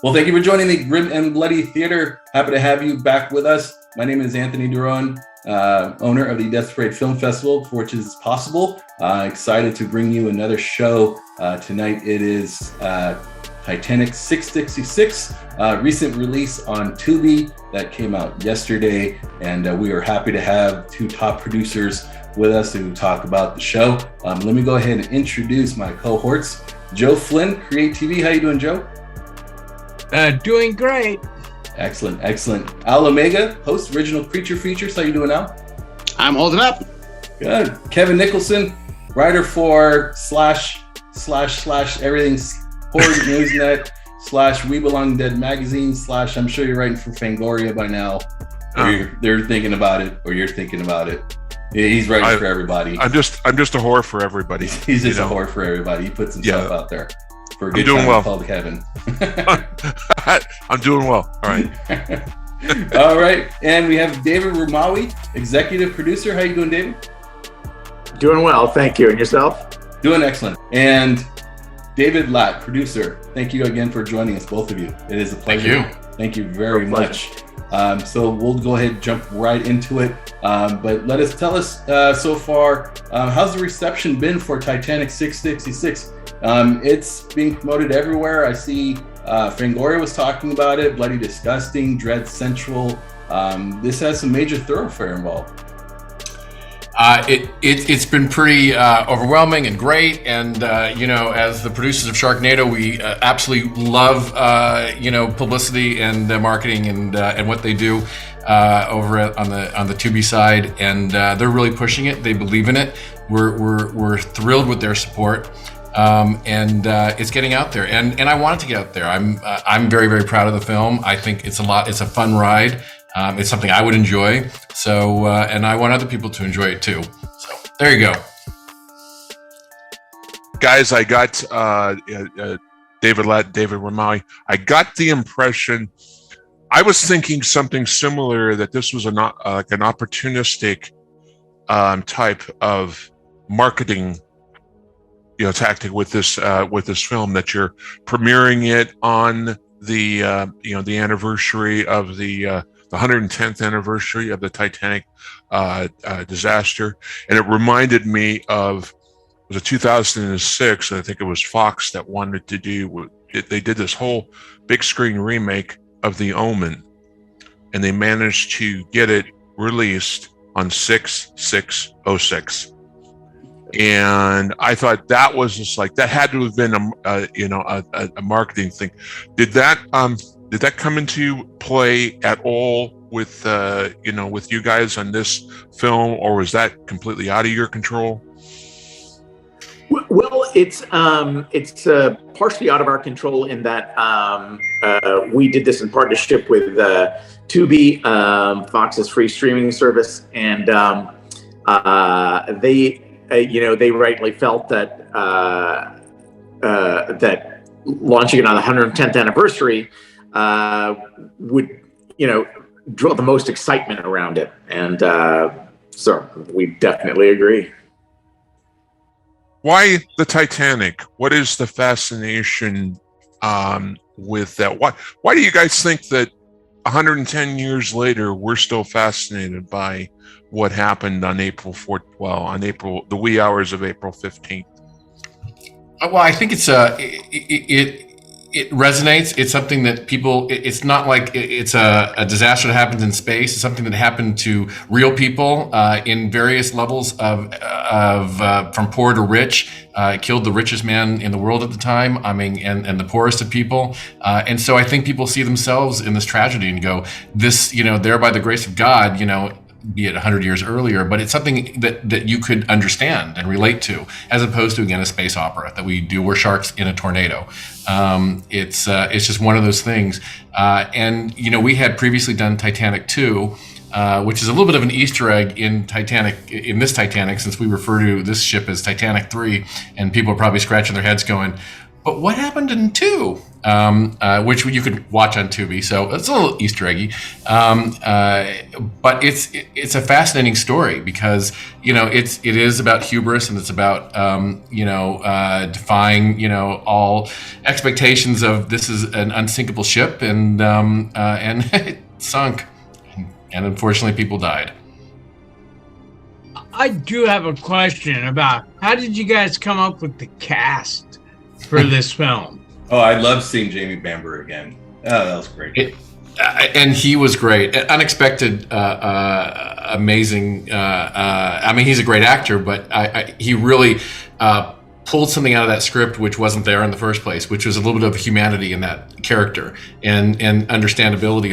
Well, thank you for joining the Grim and Bloody Theater. Happy to have you back with us. My name is Anthony Duron, owner of the Death Parade Film Festival, for which is possible. Excited to bring you another show. Tonight it is Titanic 666, recent release on Tubi that came out yesterday. And we are happy to have two top producers with us to talk about the show. Let me go ahead and introduce my cohorts. Joe Flynn, Create TV. How you doing, Joe? Doing great. Excellent. Al Omega, host, Original Creature Features. How you doing, Al? I'm holding up. Good. Kevin Nicholson, writer for slash everything's Horror Newsnet / We Belong Dead magazine / I'm sure you're writing for Fangoria by now. Or they're thinking about it, or you're thinking about it. Yeah, he's writing for everybody. I'm just a whore for everybody. He's just a whore for everybody. He puts himself out there. For a good I'm doing well. Called Kevin. I'm doing well. All right. All right. And we have David Rimawi, executive producer. How you doing, David? Doing well, thank you. And yourself? Doing excellent. And David Latt, producer. Thank you again for joining us, both of you. It is a pleasure. Thank you very much. So we'll go ahead and jump right into it. But tell us so far, how's the reception been for Titanic 666? It's being promoted everywhere. I see Fangoria was talking about it, Bloody Disgusting, Dread Central. This has some major thoroughfare involved. It's been pretty overwhelming and great, and as the producers of Sharknado, we absolutely love publicity and marketing and what they do over on the Tubi side, and they're really pushing it. They believe in it. We're thrilled with their support, and it's getting out there, and I want it to get out there. I'm very, very proud of the film. I think it's a fun ride. It's something I would enjoy. So, and I want other people to enjoy it too. So there you go. Guys, I got David Latt, David Rimawi. I got the impression, I was thinking something similar, that this was like an opportunistic type of marketing tactic with this film, that you're premiering it on the anniversary of the 110th anniversary of the Titanic disaster. And it reminded me of, it was 2006, I think it was Fox that wanted to do, they did this whole big screen remake of The Omen, and they managed to get it released on 6/6/06. And I thought that was just like, that had to have been a marketing thing. Did that come into play at all with you guys on this film, or was that completely out of your control? Well, it's partially out of our control in that we did this in partnership with Tubi, Fox's free streaming service, and they rightly felt that that launching it on the 110th anniversary would draw the most excitement around it, and so we definitely agree. Why the Titanic? What is the fascination with that? Why do you guys think that 110 years later we're still fascinated by what happened on the wee hours of April 15th? Well, I think it resonates. It's something that people, it's not like it's a disaster that happens in space. It's something that happened to real people in various levels of from poor to rich. It killed the richest man in the world at the time. I mean, and the poorest of people. And so I think people see themselves in this tragedy and go, this, there by the grace of God, be it 100 years earlier, but it's something that you could understand and relate to, as opposed to, again, a space opera that we do where sharks in a tornado. It's just one of those things. And we had previously done Titanic II, which is a little bit of an Easter egg in this Titanic, since we refer to this ship as Titanic III, and people are probably scratching their heads going, But what happened in 2? Which you could watch on Tubi, so it's a little Easter eggy. But it's a fascinating story because it is about hubris, and it's about defying all expectations of this is an unsinkable ship, and it sunk, and unfortunately people died. I do have a question about how did you guys come up with the cast for this film? Oh, I love seeing Jamie Bamber again. Oh, that was great. And he was great. Unexpected, amazing. I mean, he's a great actor, but he really pulled something out of that script which wasn't there in the first place, which was a little bit of humanity in that character and understandability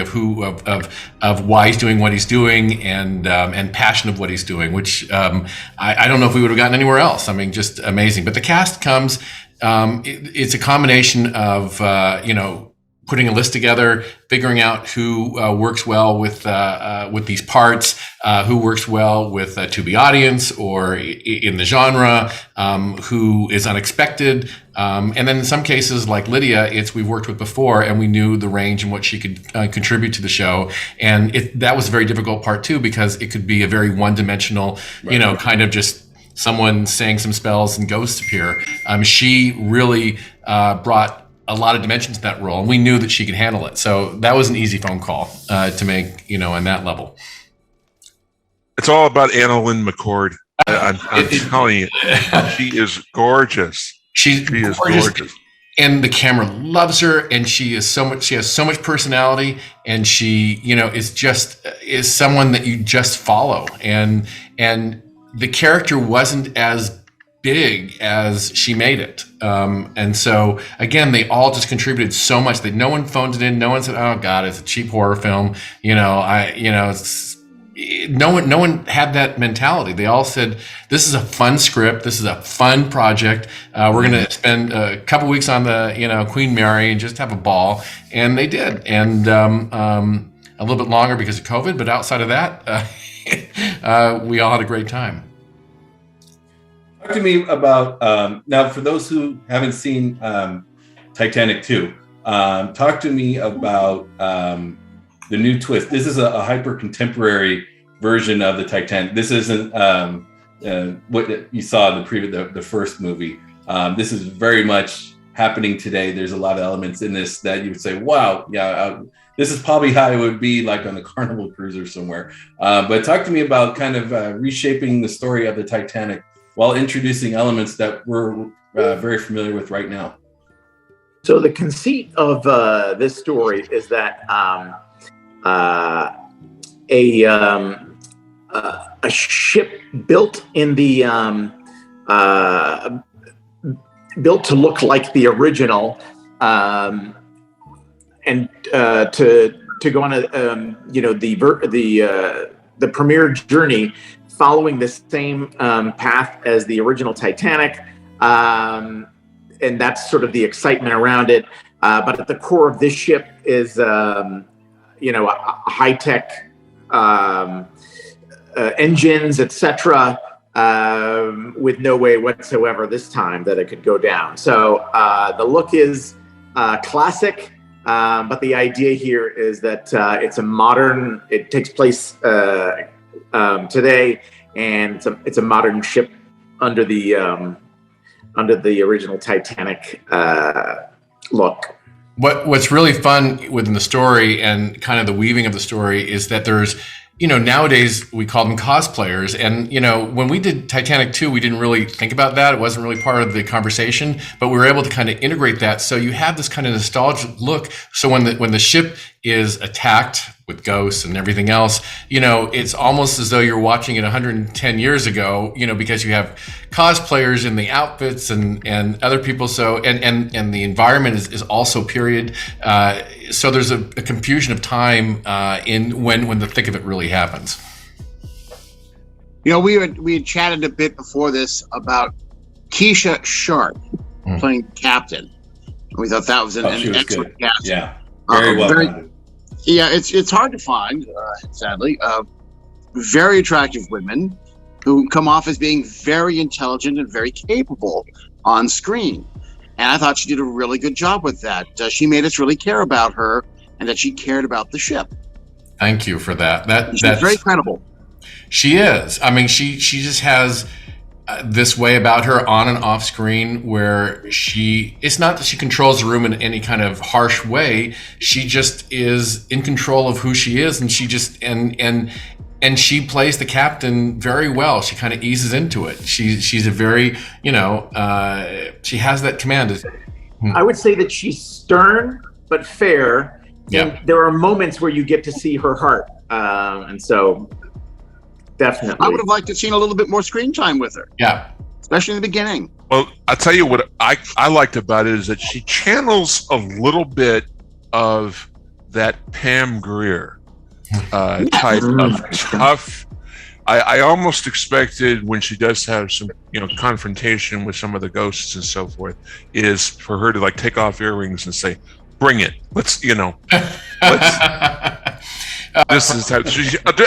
of why he's doing what he's doing, and passion of what he's doing, which I don't know if we would have gotten anywhere else. I mean, just amazing. But the cast comes. It's a combination of putting a list together, figuring out who works well with these parts, who works well with a Tubi audience or in the genre, who is unexpected, and then in some cases like Lydia, we've worked with before, and we knew the range and what she could contribute to the show, and that was a very difficult part too, because it could be a very one-dimensional, right, kind of just someone saying some spells and ghosts appear. She really brought a lot of dimension to that role, and we knew that she could handle it. So that was an easy phone call to make, on that level. It's all about AnnaLynne McCord. I'm telling you, she is gorgeous. She is gorgeous. And the camera loves her, and she has so much personality, and she, is someone that you just follow. And the character wasn't as big as she made it. And so again, they all just contributed so much that no one phoned it in. No one said, "Oh God, it's a cheap horror film." No one had that mentality. They all said, "This is a fun script. This is a fun project. We're going to spend a couple weeks on the, Queen Mary and just have a ball." And they did. And a little bit longer because of COVID, but outside of that, we all had a great time. Talk to me about, now for those who haven't seen Titanic II, talk to me about the new twist. This is a hyper contemporary version of the Titanic. This isn't what you saw in the first movie. This is very much happening today. There's a lot of elements in this that you would say, wow, yeah, this is probably how it would be like on a Carnival cruise or somewhere. But talk to me about kind of reshaping the story of the Titanic while introducing elements that we're very familiar with right now. So the conceit of this story is that a ship built in the built to look like the original, and to go on the premiere journey following the same path as the original Titanic, and that's sort of the excitement around it. But at the core of this ship is a high-tech engines, etc., with no way whatsoever this time that it could go down. So the look is classic, but the idea here is that it's a modern. It takes place today, and it's a modern ship under the original Titanic look. What's really fun within the story and kind of the weaving of the story is that there's, nowadays we call them cosplayers. And, when we did Titanic II, we didn't really think about that. It wasn't really part of the conversation, but we were able to kind of integrate that. So you have this kind of nostalgic look. So when the ship is attacked with ghosts and everything else, it's almost as though you're watching it 110 years ago, because you have cosplayers in the outfits and other people. So, and the environment is also period. So there's a confusion of time in when the thick of it really happens. We had chatted a bit before this about Keesha Sharp playing Captain. We thought that was an excellent cast. Yeah, very well. Yeah, it's hard to find, sadly. Very attractive women who come off as being very intelligent and very capable on screen. And I thought she did a really good job with that. She made us really care about her and that she cared about the ship. Thank you for that. She's very credible. She is. I mean, she just has this way about her on and off screen where it's not that she controls the room in any kind of harsh way. She just is in control of who she is, and she just and she plays the captain very well. She kind of eases into it. She's a very, she has that command. I would say that she's stern but fair. Yeah. And there are moments where you get to see her heart. And so definitely. I would have liked to have seen a little bit more screen time with her. Yeah. Especially in the beginning. Well, I'll tell you what I liked about it is that she channels a little bit of that Pam Grier type of tough. I almost expected when she does have some, confrontation with some of the ghosts and so forth, is for her to like take off earrings and say, "Bring it. Let's, let's." This is how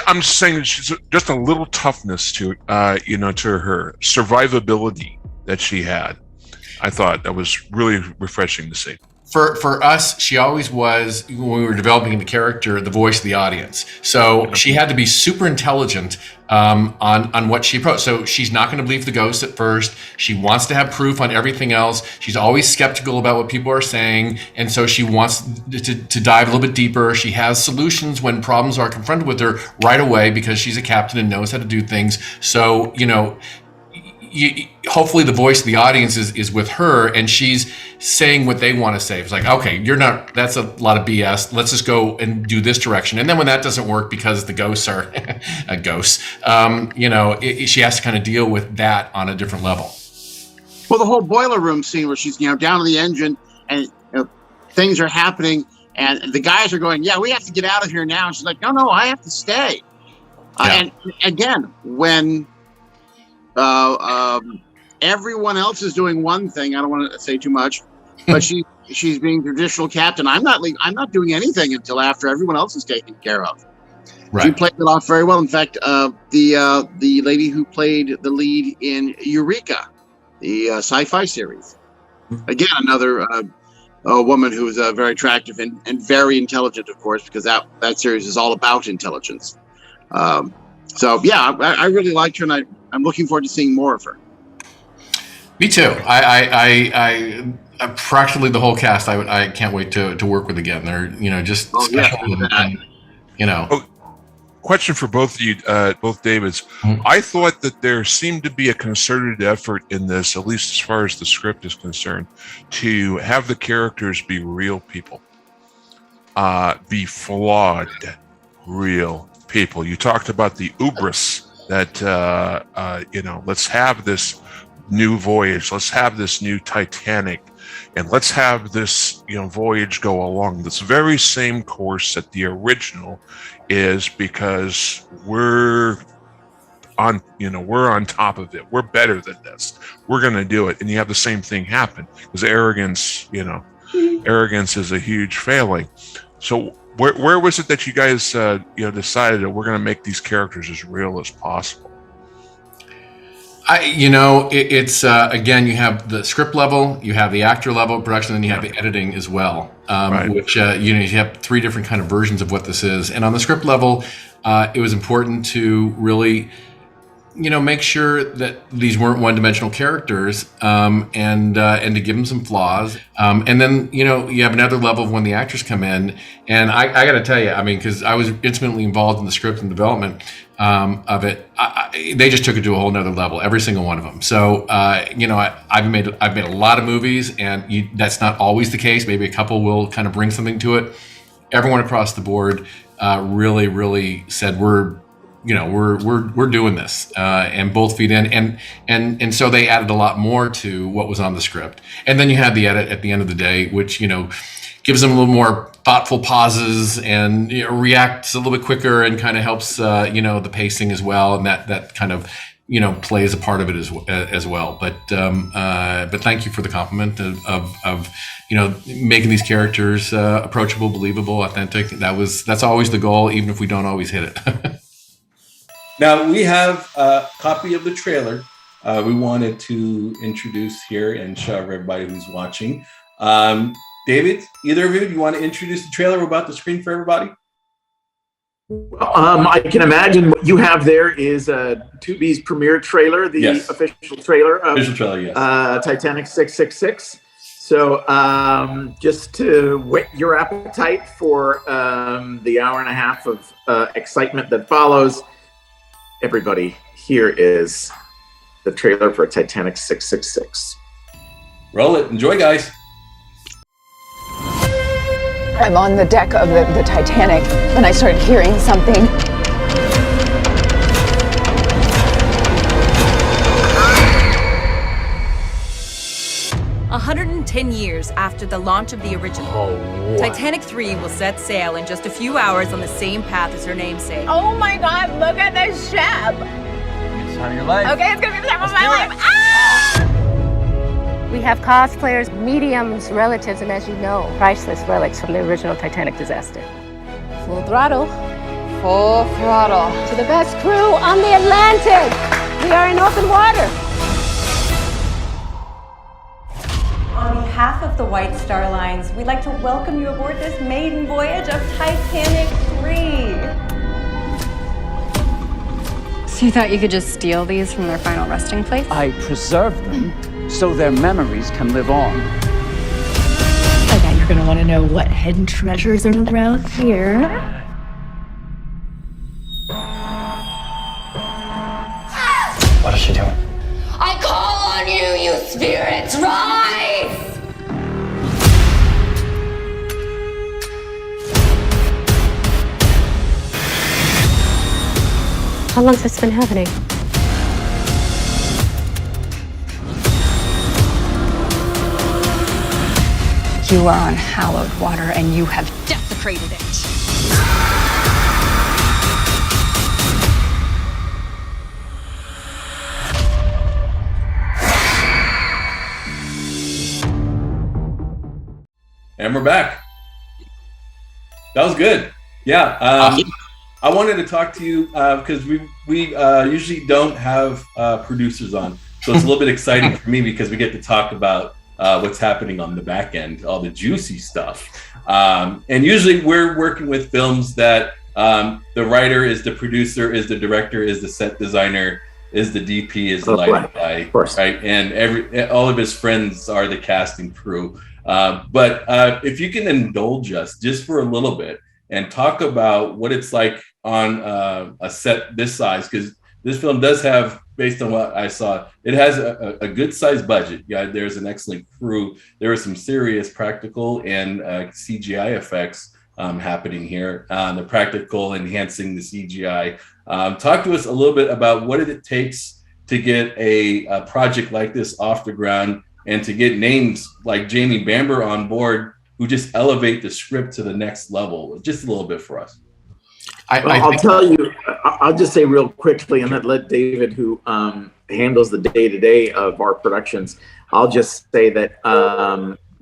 I'm just saying that she's just a little toughness to, to her survivability that she had. I thought that was really refreshing to see. For us, she always was, when we were developing the character, the voice of the audience. So she had to be super intelligent on what she approached. So she's not going to believe the ghosts at first. She wants to have proof on everything else. She's always skeptical about what people are saying. And so she wants to dive a little bit deeper. She has solutions when problems are confronted with her right away because she's a captain and knows how to do things. So, hopefully the voice of the audience is with her and she's saying what they want to say. It's like, okay, that's a lot of BS. Let's just go and do this direction. And then when that doesn't work because the ghosts are ghosts, she has to kind of deal with that on a different level. Well, the whole boiler room scene where she's, down in the engine and things are happening and the guys are going, yeah, we have to get out of here now. And she's like, no, I have to stay. And again, when everyone else is doing one thing. I don't want to say too much, but she's being traditional captain. I'm not doing anything until after everyone else is taken care of. Right. She played it off very well. In fact, the lady who played the lead in Eureka, the sci-fi series, again another a woman who is very attractive and very intelligent, of course, because that series is all about intelligence. So yeah, I really liked her, and I'm looking forward to seeing more of her. Me too. I practically the whole cast. I can't wait to work with again. They're just special and. Question for both of you, both Davids. Mm-hmm. I thought that there seemed to be a concerted effort in this, at least as far as the script is concerned, to have the characters be real people, be flawed, real people. You talked about the hubris that let's have this new voyage, let's have this new Titanic, and let's have this voyage go along this very same course that the original is, because we're on top of it, we're better than this, we're going to do it. And you have the same thing happen because arrogance is a huge failing. So where was it that you guys decided that we're going to make these characters as real as possible? It's again, you have the script level, you have the actor level production, and you have the editing as well, right. Which you have three different kind of versions of what this is. And on the script level, it was important to really make sure that these weren't one-dimensional characters, and to give them some flaws. And then, you have another level of when the actors come in. And I got to tell you, because I was intimately involved in the script and development of it, they just took it to a whole nother level, every single one of them. So, I've made a lot of movies, and that's not always the case. Maybe a couple will kind of bring something to it. Everyone across the board really, really said, we're doing this, and both feet in, and so they added a lot more to what was on the script. And then you had the edit at the end of the day, which gives them a little more thoughtful pauses and reacts a little bit quicker and kind of helps the pacing as well, and that kind of plays a part of it as well. But thank you for the compliment of making these characters approachable, believable, authentic. That's always the goal, even if we don't always hit it. Now, we have a copy of the trailer we wanted to introduce here and show everybody who's watching. David, either of you, do you want to introduce the trailer we're about to screen for everybody? I can imagine what you have there is Tubi's premiere trailer, the official trailer of Titanic 666. So just to whet your appetite for the hour and a half of excitement that follows, everybody, here is the trailer for Titanic 666. Roll it. Enjoy, guys. I'm on the deck of the Titanic when I started hearing something. 110 years after the launch of the original, Titanic III will set sail in just a few hours on the same path as her namesake. Oh my God, look at this ship! It's on your life. Okay, it's gonna be the time of my life. Ah! We have cosplayers, mediums, relatives, and as you know, priceless relics from the original Titanic disaster. Full throttle. Full throttle. To the best crew on the Atlantic! We are in open water. On behalf of the White Star Lines, we'd like to welcome you aboard this maiden voyage of Titanic III. So you thought you could just steal these from their final resting place? I preserve them so their memories can live on. I bet you're gonna want to know what hidden treasures are around here. What is she doing? I call on you, you spirits, rise! How long has this been happening? You are on hallowed water and you have desecrated it. And we're back. That was good. Yeah. I wanted to talk to you because we usually don't have producers on. So it's a little bit exciting for me because we get to talk about what's happening on the back end, all the juicy stuff. And usually we're working with films that the writer is the producer, is the director, is the set designer, is the DP, is the lighting guy, right? And all of his friends are the cast and crew. But if you can indulge us just for a little bit and talk about what it's like on a set this size, because this film does have, based on what I saw, it has a good sized budget. Yeah, there's an excellent crew. There are some serious practical and CGI effects happening here. The practical enhancing the CGI. Talk to us a little bit about what it takes to get a project like this off the ground and to get names like Jamie Bamber on board who just elevate the script to the next level. Just a little bit for us. I'll tell you, I'll just say real quickly, and then let David, who handles the day-to-day of our productions, I'll just say that,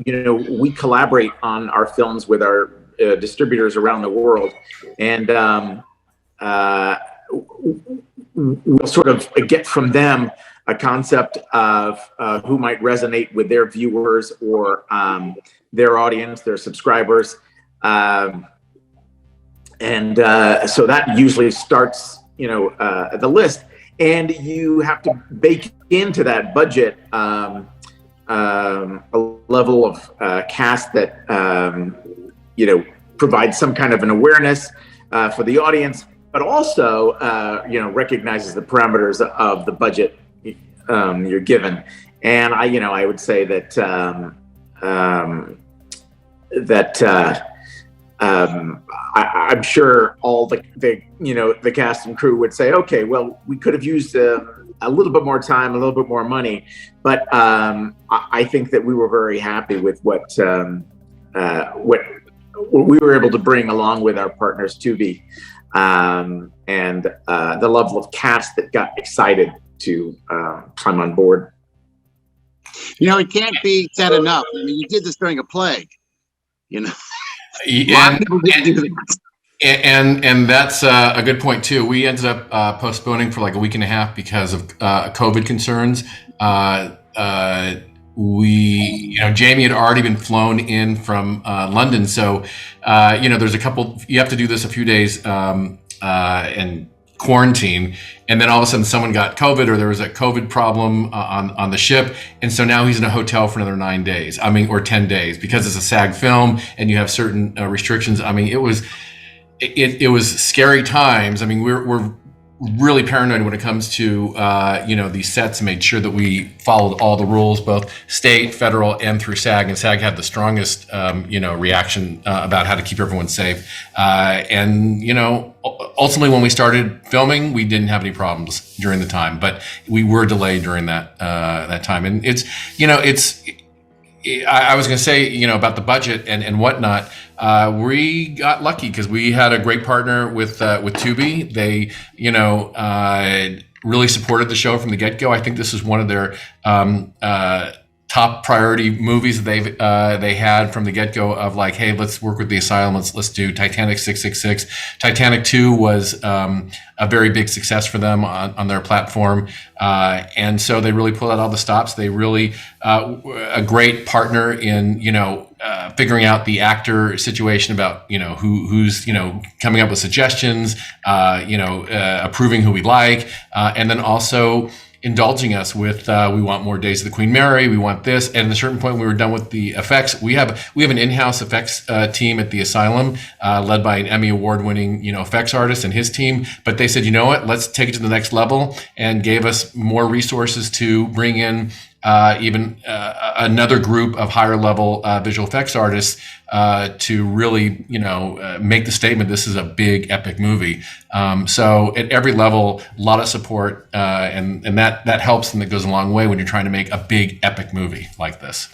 we collaborate on our films with our distributors around the world. And we'll sort of get from them a concept of who might resonate with their viewers or their audience, their subscribers. And so that usually starts, the list, and you have to bake into that budget a level of cast that provides some kind of an awareness for the audience, but also recognizes the parameters of the budget you're given. And I would say that I'm sure all the cast and crew would say, okay, well, we could have used a little bit more time, a little bit more money, but I think that we were very happy with what we were able to bring along with our partners Tubi, and the level of cast that got excited to climb on board. It can't be said enough. I mean, you did this during a plague, And And that's a good point too. We ended up postponing for like a week and a half because of COVID concerns. Jamie had already been flown in from London, so there's a couple. You have to do this a few days and quarantine, and then all of a sudden someone got COVID, or there was a COVID problem on the ship, and so now he's in a hotel for another 9 days. Or 10 days, because it's a SAG film and you have certain restrictions. It was scary times. We're really paranoid when it comes to these sets, and made sure that we followed all the rules, both state, federal, and through SAG. And SAG had the strongest reaction about how to keep everyone safe. Ultimately, when we started filming, we didn't have any problems during the time, but we were delayed during that time. And I was going to say, about the budget and whatnot. We got lucky because we had a great partner with Tubi. They, really supported the show from the get-go. I think this is one of their top priority movies that they had from the get-go, of like, hey, let's work with the Asylum. Let's do Titanic 666. Titanic II was a very big success for them on their platform. And so they really pulled out all the stops. They really, a great partner in, figuring out the actor situation about, who's, coming up with suggestions, approving who we like, and then also indulging us with, we want more Days of the Queen Mary, we want this. And at a certain point, when we were done with the effects, we have an in-house effects team at the Asylum, led by an Emmy award-winning, effects artist and his team. But they said, you know what, let's take it to the next level, and gave us more resources to bring in even another group of higher level visual effects artists to really, make the statement, this is a big epic movie. So at every level, a lot of support, and that helps, and that goes a long way when you're trying to make a big epic movie like this.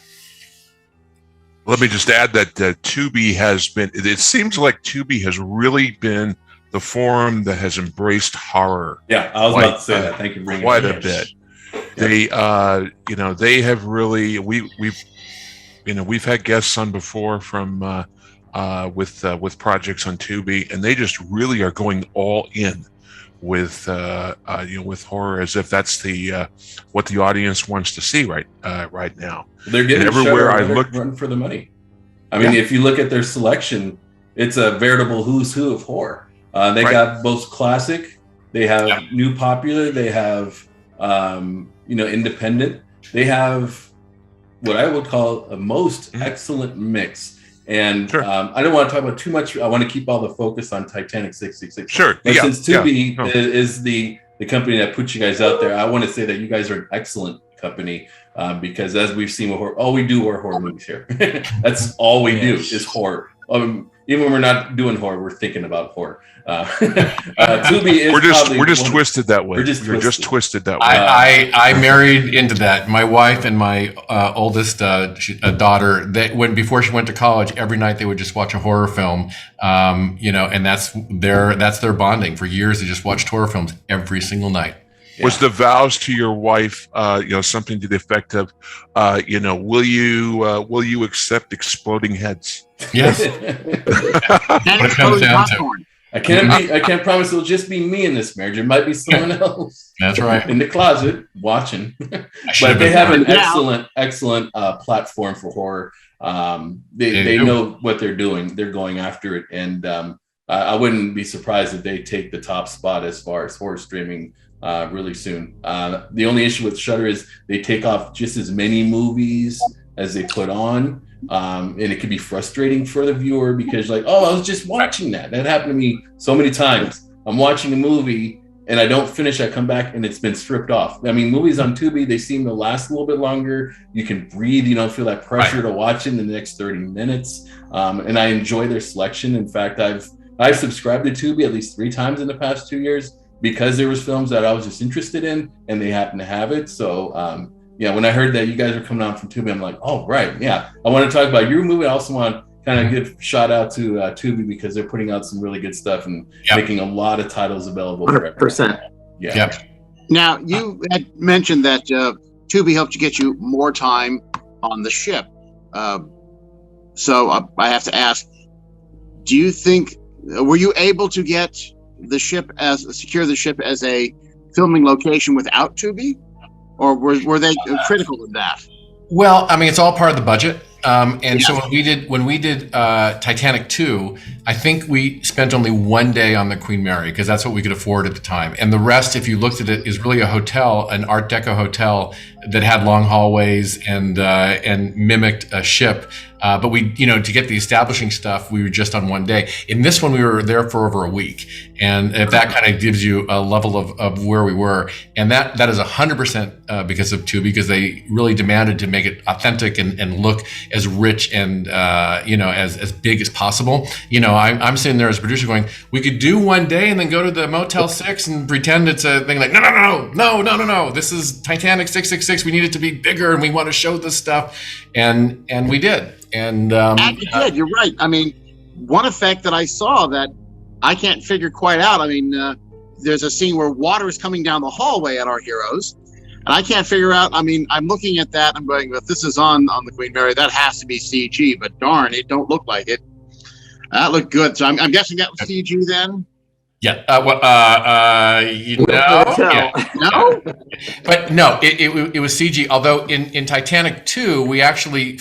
Let me just add that Tubi has been, it seems like Tubi has really been the forum that has embraced horror. Yeah, I was about to say that. Thank you for bringing quite it a bit. They, they have really, we've had guests on before from, with projects on Tubi, and they just really are going all in with, with horror, as if that's the, what the audience wants to see right now. They're getting everywhere I look, run for the money. If you look at their selection, it's a veritable who's who of horror. They got both classic, they have new popular, they have, independent. They have what I would call a most excellent mix. And I don't want to talk about too much. I want to keep all the focus on Titanic 666. Sure. But since Tubi is the company that puts you guys out there, I want to say that you guys are an excellent company, because as we've seen with horror, all we do are horror movies here. That's all we do is horror. Even when we're not doing horror, we're thinking about horror. Tubi is we're just twisted that way. You're just twisted that way. I married into that. My wife and my oldest daughter, before she went to college, every night they would just watch a horror film. And that's their bonding. For years, they just watched horror films every single night. Yeah. Was the vows to your wife, something to the effect of, will you accept exploding heads? Yes. I can't promise it'll just be me in this marriage. It might be someone else. That's right. In the closet watching. But they have an excellent platform for horror. They know what they're doing. They're going after it, and I wouldn't be surprised if they take the top spot as far as horror streaming really soon. The only issue with Shudder is they take off just as many movies as they put on. And it can be frustrating for the viewer because I was just watching that. That happened to me so many times. I'm watching a movie and I don't finish. I come back and it's been stripped off. Movies on Tubi, they seem to last a little bit longer. You can breathe. You don't feel that pressure to watch it in the next 30 minutes. And I enjoy their selection. In fact, I've subscribed to Tubi at least 3 times in the past 2 years because there was films that I was just interested in and they happen to have it. So, when I heard that you guys are coming on from Tubi, I'm like, oh, right. Yeah. I want to talk about your movie. I also want to kind of give a shout out to Tubi because they're putting out some really good stuff and making a lot of titles available. 100%. Yeah. Yep. Now, you had mentioned that Tubi helped get you more time on the ship. So I have to ask, do you think were you able to get secure the ship as a filming location without Tubi, or were they critical of that? Well, I mean, it's all part of the budget. So when we did Titanic II, I think we spent only one day on the Queen Mary because that's what we could afford at the time. And the rest, if you looked at it, is really a hotel, an Art Deco hotel that had long hallways and mimicked a ship. But we, to get the establishing stuff, we were just on one day. In this one, we were there for over a week. And if that kind of gives you a level of where we were, and that is 100% because of Tubi, because they really demanded to make it authentic and look as rich and, as big as possible. I'm sitting there as a producer going, we could do one day and then go to the Motel 6 and pretend it's a thing like, no. This is Titanic 666. We need it to be bigger and we want to show this stuff. And we did. And you did. You're right. I mean, one effect that I saw that I can't figure quite out. I mean, there's a scene where water is coming down the hallway at our heroes, and I can't figure out. I mean, I'm looking at that. I'm going, if this is on the Queen Mary, that has to be CG. But darn, it don't look like it. That looked good. So I'm guessing that was CG then. Yeah. No. But no, it was CG. Although in Titanic II, we actually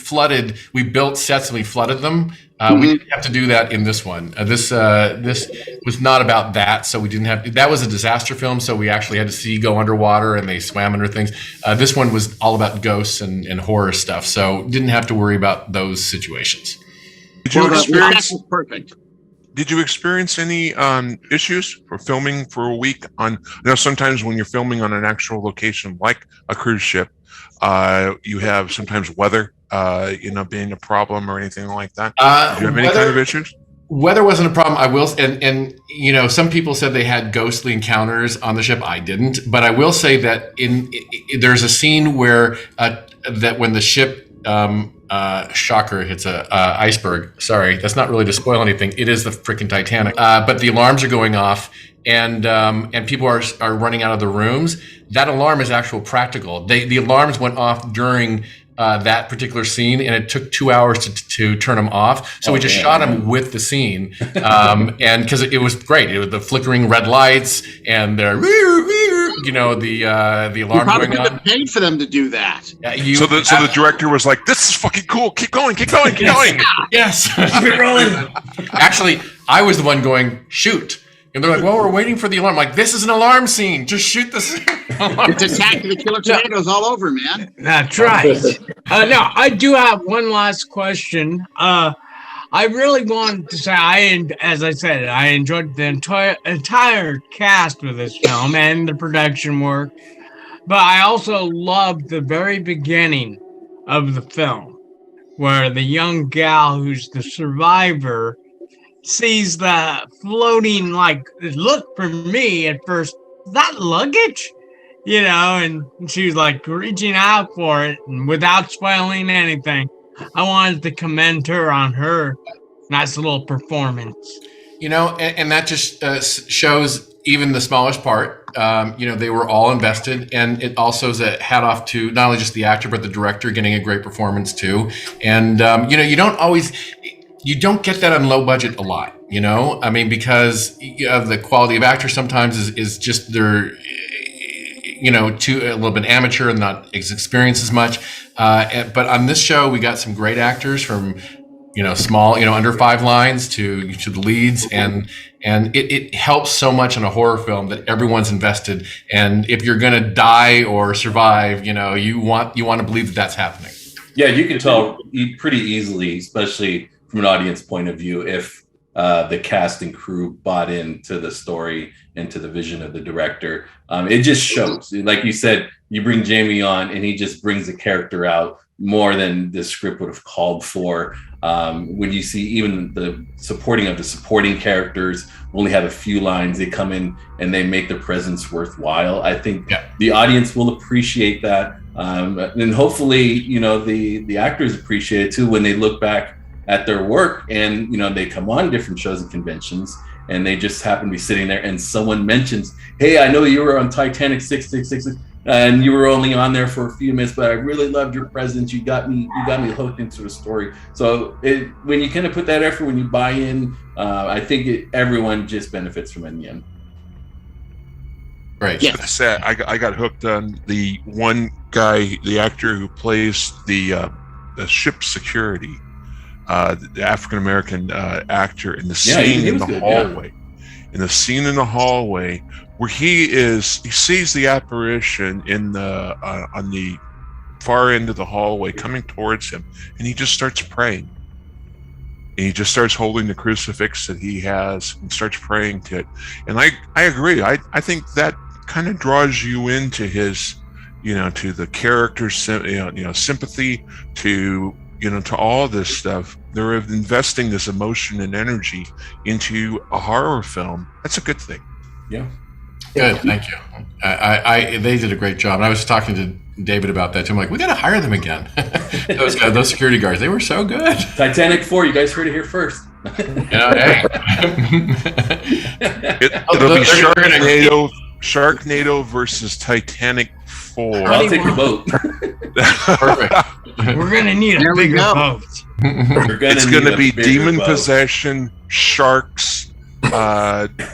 we built sets and we flooded them. We didn't have to do that in this one. This was not about that, so we didn't have to. That was a disaster film, so we actually had to see go underwater and they swam under things. This one was all about ghosts and horror stuff, so didn't have to worry about those situations. Did you experience? Perfect. Did you experience any issues for filming for a week? I know sometimes when you're filming on an actual location like a cruise ship, you have sometimes weather, being a problem or anything like that. Did you have any kind of issues? Weather wasn't a problem. I will, and some people said they had ghostly encounters on the ship. I didn't, but I will say that there's a scene where that when the ship. Shocker, hits a iceberg. Sorry, that's not really to spoil anything. It is the freaking Titanic. But the alarms are going off, and people are running out of the rooms. That alarm is actual practical. The alarms went off during that particular scene, and it took 2 hours to turn them off. So we just shot them with the scene, and because it was great. It was the flickering red lights and the alarm going on. Paid for them to do that. So the director was like, "This is fucking cool. Keep going. Yes, keep it rolling." Actually, I was the one going, "Shoot." And they're like, well, we're waiting for the alarm. Like, this is an alarm scene. Just shoot this. It's Attack of the Killer Tomatoes all over, man. That's right. Now, I do have one last question. I really wanted to say, as I said, I enjoyed the entire cast of this film and the production work. But I also loved the very beginning of the film, where the young gal who's the survivor sees the floating, it looked for me at first, that luggage, and she was reaching out for it, and without spoiling anything, I wanted to commend her on her nice little performance. And that just shows even the smallest part. They were all invested, and it also is a hat off to not only just the actor, but the director getting a great performance too. And, you don't get that on low budget a lot, I mean, because of the quality of actors sometimes is just they're, a little bit amateur and not as experienced as much. But on this show, we got some great actors from, small, under 5 lines to the leads. And it helps so much in a horror film that everyone's invested. And if you're going to die or survive, you want to believe that that's happening. Yeah, you can tell pretty easily, especially from an audience point of view, if the cast and crew bought into the story and to the vision of the director. It just shows. Like you said, you bring Jamie on and he just brings the character out more than the script would have called for. When you see even the supporting characters only have a few lines, they come in and they make their presence worthwhile. I think the audience will appreciate that. And hopefully, the actors appreciate it too when they look back at their work and, they come on different shows and conventions and they just happen to be sitting there and someone mentions, hey, I know you were on Titanic 666. and you were only on there for a few minutes, but I really loved your presence. You got me hooked into the story. So when you kind of put that effort, when you buy in, I think everyone just benefits from it in the end. Right. Yes. I got hooked on the one guy, the actor who plays the ship security, the African American actor, in the scene in the hallway. In the scene in the hallway where he sees the apparition in the on the far end of the hallway coming towards him, and he just starts praying. And he just starts holding the crucifix that he has and starts praying to it. And I agree. I think that kind of draws you into his, to the character, sympathy, to all this stuff. They're investing this emotion and energy into a horror film. That's a good thing. Yeah. Good, thank you. They did a great job. And I was talking to David about that too. I'm like, we got to hire them again. those security guards, they were so good. Titanic 4, you guys heard it here first. Hey. It'll be Sharknado versus Titanic 4. I'll take the boat. Perfect. We're gonna need a bigger boat. It's gonna be demon possession, sharks,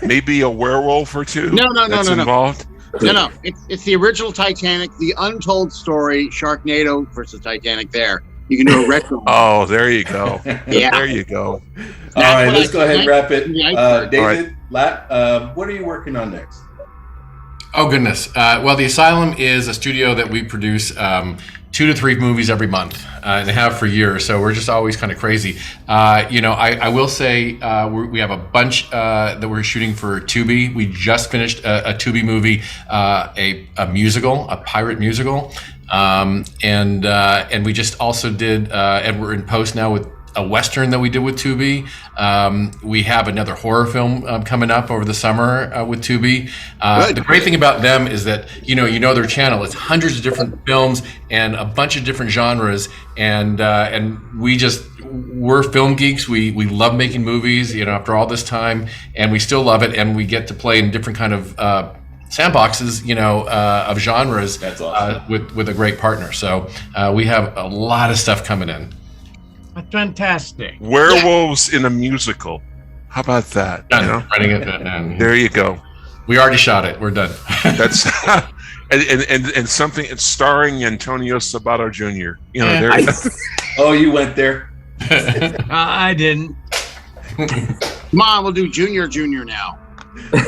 maybe a werewolf or two. No. Involved. No. It's the original Titanic, the untold story, Sharknado versus Titanic. There, you can do a retro. Oh, there you go. Yeah. There you go. All right, let's go ahead and wrap it. David, Latt, what are you working on next? Oh, goodness. Well, The Asylum is a studio that we produce 2 to 3 movies every month, and have for years. So we're just always kind of crazy. I will say we have a bunch that we're shooting for Tubi. We just finished a Tubi movie, a musical, a pirate musical. And we just also did, and we're in post now with a Western that we did with Tubi. We have another horror film coming up over the summer with Tubi. The great thing about them is that, you know their channel. It's hundreds of different films and a bunch of different genres. And we're film geeks. We love making movies, after all this time, and we still love it. And we get to play in different kind of sandboxes, of genres. That's awesome. With a great partner. So we have a lot of stuff coming in. Fantastic. Werewolves in a musical. How about that? Done. Writing it. There you go. We already shot it. We're done. That's and something. It's starring Antonio Sabato Jr. Oh, you went there. I didn't. Come on, we'll do Junior now.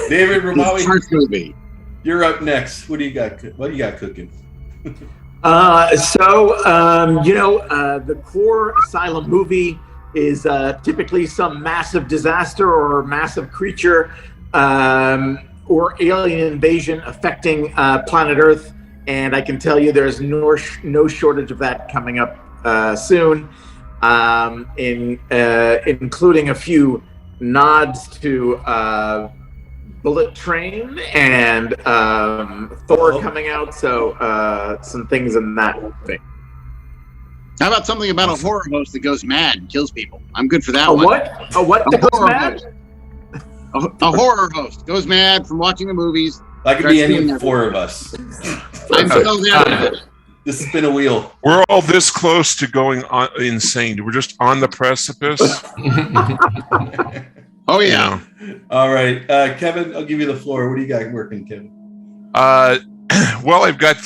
David Rimawi, First movie. You're up next. What do you got? What do you got cooking? The core Asylum movie is typically some massive disaster or massive creature or alien invasion affecting planet Earth. And I can tell you there's no shortage of that coming up soon, including a few nods to Bullet Train and Thor coming out, so some things in that thing. How about something about a horror host that goes mad and kills people? I'm good for that one. What? A what that goes mad? A horror host goes mad from watching the movies. That could be any of the 4 of us. Just spin a wheel. We're all this close to going insane. We're just on the precipice. Oh yeah. All right, Kevin, I'll give you the floor. What do you got working, Kevin? Well, I've got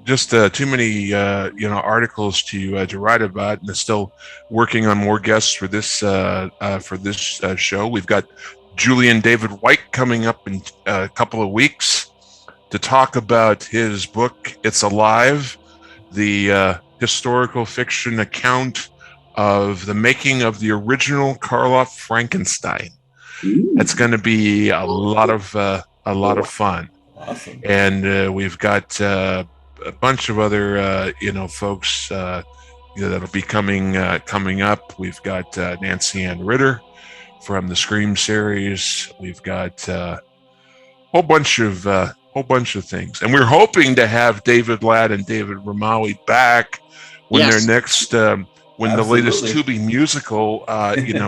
just too many articles to write about, and still working on more guests for this show. We've got Julian David White coming up in a couple of weeks to talk about his book "It's Alive," the historical fiction account of the making of the original Karloff Frankenstein. That's going to be a lot of fun. Awesome. And we've got a bunch of other folks that'll be coming up. We've got Nancy Ann Ritter from the Scream series. We've got a whole bunch of things, and we're hoping to have David Latt and David Rimawi back when their next when Absolutely. the latest Tubi musical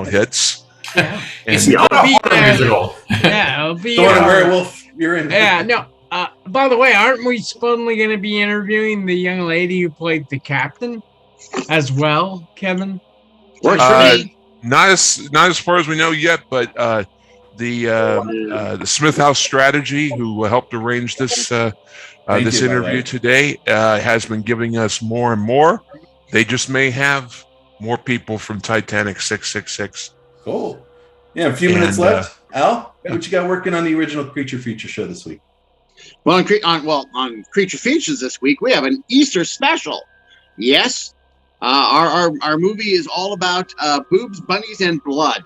hits. Yeah. It's not a horror musical. Yeah, it'll be. Thor and Werewolf, you're in. Yeah, no. By the way, aren't we supposedly going to be interviewing the young lady who played the captain as well, Kevin? Not as far as we know yet, but the Smith House Strategy, who helped arrange this this interview today, has been giving us more and more. They just may have more people from Titanic 666. Cool. Yeah, a few minutes left. Al, what you got working on the original Creature Feature show this week? Well, on Creature Features this week, we have an Easter special. Yes, our movie is all about boobs, bunnies, and blood.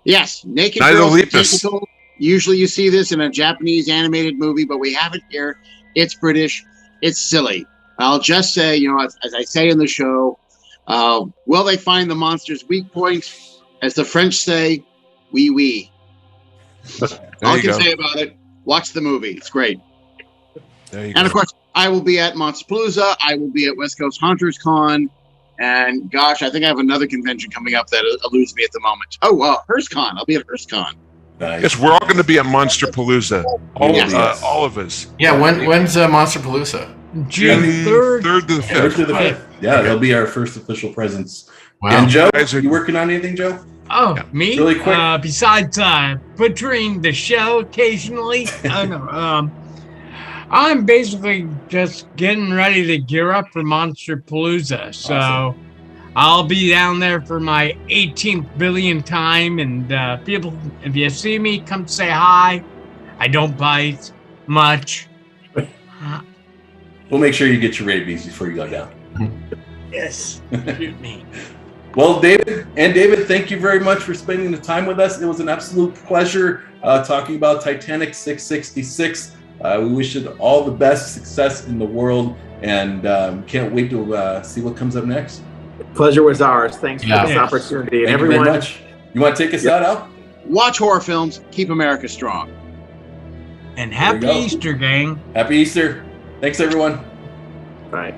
Yes, naked girls. Tentacle. Usually you see this in a Japanese animated movie, but we have it here. It's British. It's silly. I'll just say, as I say in the show, will they find the monster's weak point? As the French say, oui, oui. All I can say about it, watch the movie. It's great. Of course, I will be at Monsterpalooza. I will be at West Coast Hunters Con. And gosh, I think I have another convention coming up that eludes me at the moment. Oh, Hearst Con. I'll be at Hearst Con. Nice. Yes, we're all going to be at Monsterpalooza. All of us. Yeah, when's Monsterpalooza? June 3rd to the 5th. Yeah, that'll be our first official presence. Wow. And Joe, you working on anything, Joe? Oh, me? Really quick. Besides butchering the show occasionally, I'm basically just getting ready to gear up for Monsterpalooza. So awesome. I'll be down there for my 18th billion time. And people, if you see me, come say hi. I don't bite much. We'll make sure you get your rabies before you go down. Yes. Shoot me. Well, David, thank you very much for spending the time with us. It was an absolute pleasure talking about Titanic 666. We wish it all the best success in the world, and can't wait to see what comes up next. The pleasure was ours. Thanks for this opportunity. And everyone, you very much. You want to take us out, Al? Watch horror films. Keep America strong. And happy Easter, gang. Happy Easter. Thanks, everyone. Bye.